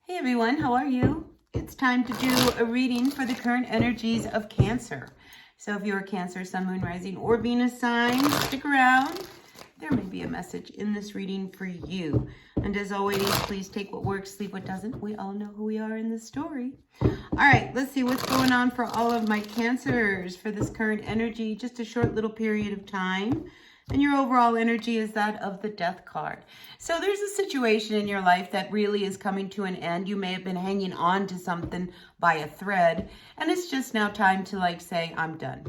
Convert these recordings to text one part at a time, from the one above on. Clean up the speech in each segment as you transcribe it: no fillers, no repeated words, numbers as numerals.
Hey everyone, how are you? It's time to do a reading for the current energies of Cancer. So if you're a Cancer, Sun, Moon, Rising, or Venus sign, stick around. There may be a message in this reading for you. And as always, please take what works, leave what doesn't. We all know who we are in this story. All right, let's see what's going on for all of my Cancers for this current energy. Just a short little period of time. And your overall energy is that of the Death card. So there's a situation in your life that really is coming to an end. You may have been hanging on to something by a thread, and it's just now time to say, I'm done.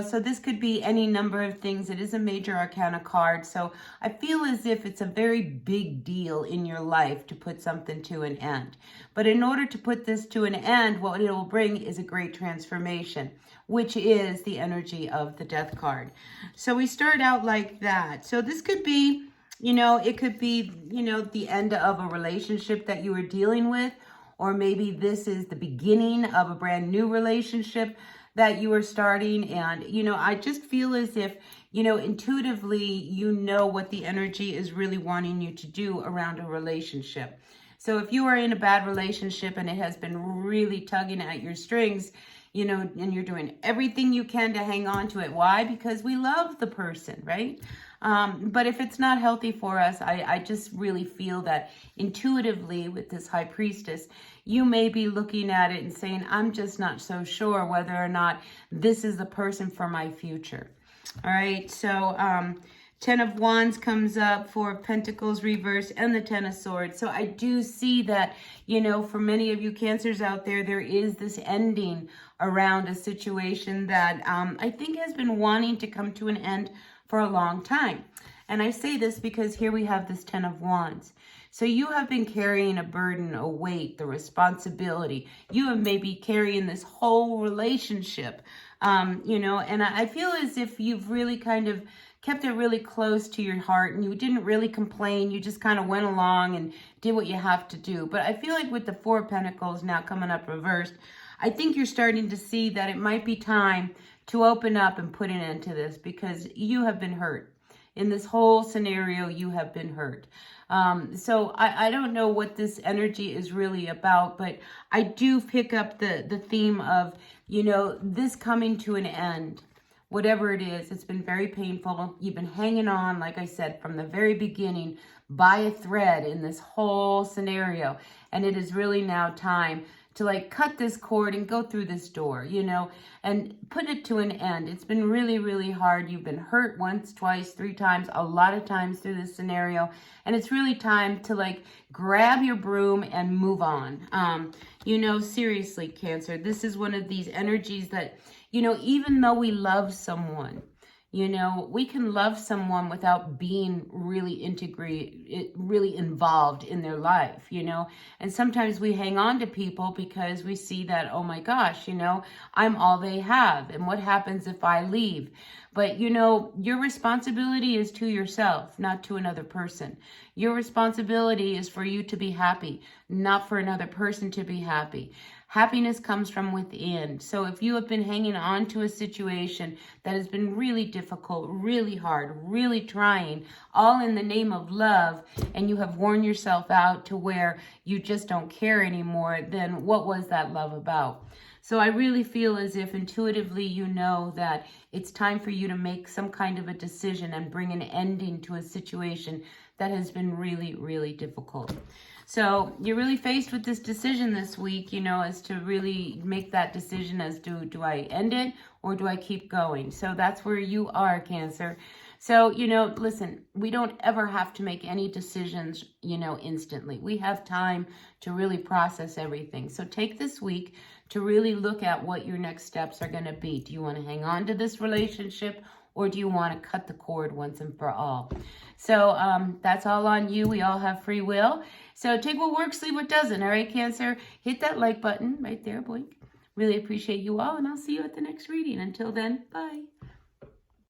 So this could be any number of things. It is a major arcana card. So I feel as if it's a very big deal in your life to put something to an end. But in order to put this to an end, what it will bring is a great transformation, which is the energy of the Death card. So we start out like that. So this could be, it could be, the end of a relationship that you were dealing with, or maybe this is the beginning of a brand new relationship that you are starting. And, I just feel as if, intuitively, what the energy is really wanting you to do around a relationship. So if you are in a bad relationship and it has been really tugging at your strings, and you're doing everything you can to hang on to it. Why? Because we love the person, right? But if it's not healthy for us, I just really feel that intuitively with this High Priestess, you may be looking at it and saying, I'm just not so sure whether or not this is the person for my future. All right, so 10 of Wands comes up, 4 of Pentacles reversed, and the 10 of Swords. So I do see that, for many of you Cancers out there, there is this ending around a situation that I think has been wanting to come to an end for a long time. And I say this because here we have this 10 of Wands. So you have been carrying a burden, a weight, the responsibility. You have maybe carrying this whole relationship, and I feel as if you've really kind of kept it really close to your heart and you didn't really complain. You just kind of went along and did what you have to do. But I feel like with the 4 of Pentacles now coming up reversed, I think you're starting to see that it might be time to open up and put an end to this because you have been hurt. In this whole scenario, you have been hurt. So I don't know what this energy is really about, but I do pick up the theme of, this coming to an end. Whatever it is, it's been very painful. You've been hanging on, like I said, from the very beginning by a thread in this whole scenario. And it is really now time to cut this cord and go through this door, and put it to an end. It's been really, really hard. You've been hurt once, twice, 3 times, a lot of times through this scenario. And it's really time to grab your broom and move on. Seriously, Cancer, this is one of these energies that, even though we love someone, we can love someone without being really really involved in their life, and sometimes we hang on to people because we see that, oh my gosh, I'm all they have. And what happens if I leave? But, your responsibility is to yourself, not to another person. Your responsibility is for you to be happy, not for another person to be happy. Happiness comes from within. So if you have been hanging on to a situation that has been really difficult, really hard, really trying, all in the name of love, and you have worn yourself out to where you just don't care anymore, then what was that love about? So I really feel as if intuitively you know that it's time for you to make some kind of a decision and bring an ending to a situation that has been really, really difficult. So you're really faced with this decision this week, as to really make that decision as to, do I end it or do I keep going? So that's where you are, Cancer. So, listen, we don't ever have to make any decisions, instantly. We have time to really process everything. So take this week to really look at what your next steps are going to be. Do you want to hang on to this relationship, or do you want to cut the cord once and for all? So that's all on you. We all have free will. So take what works, leave what doesn't. All right, Cancer? Hit that like button right there, blink. Really appreciate you all, and I'll see you at the next reading. Until then, bye.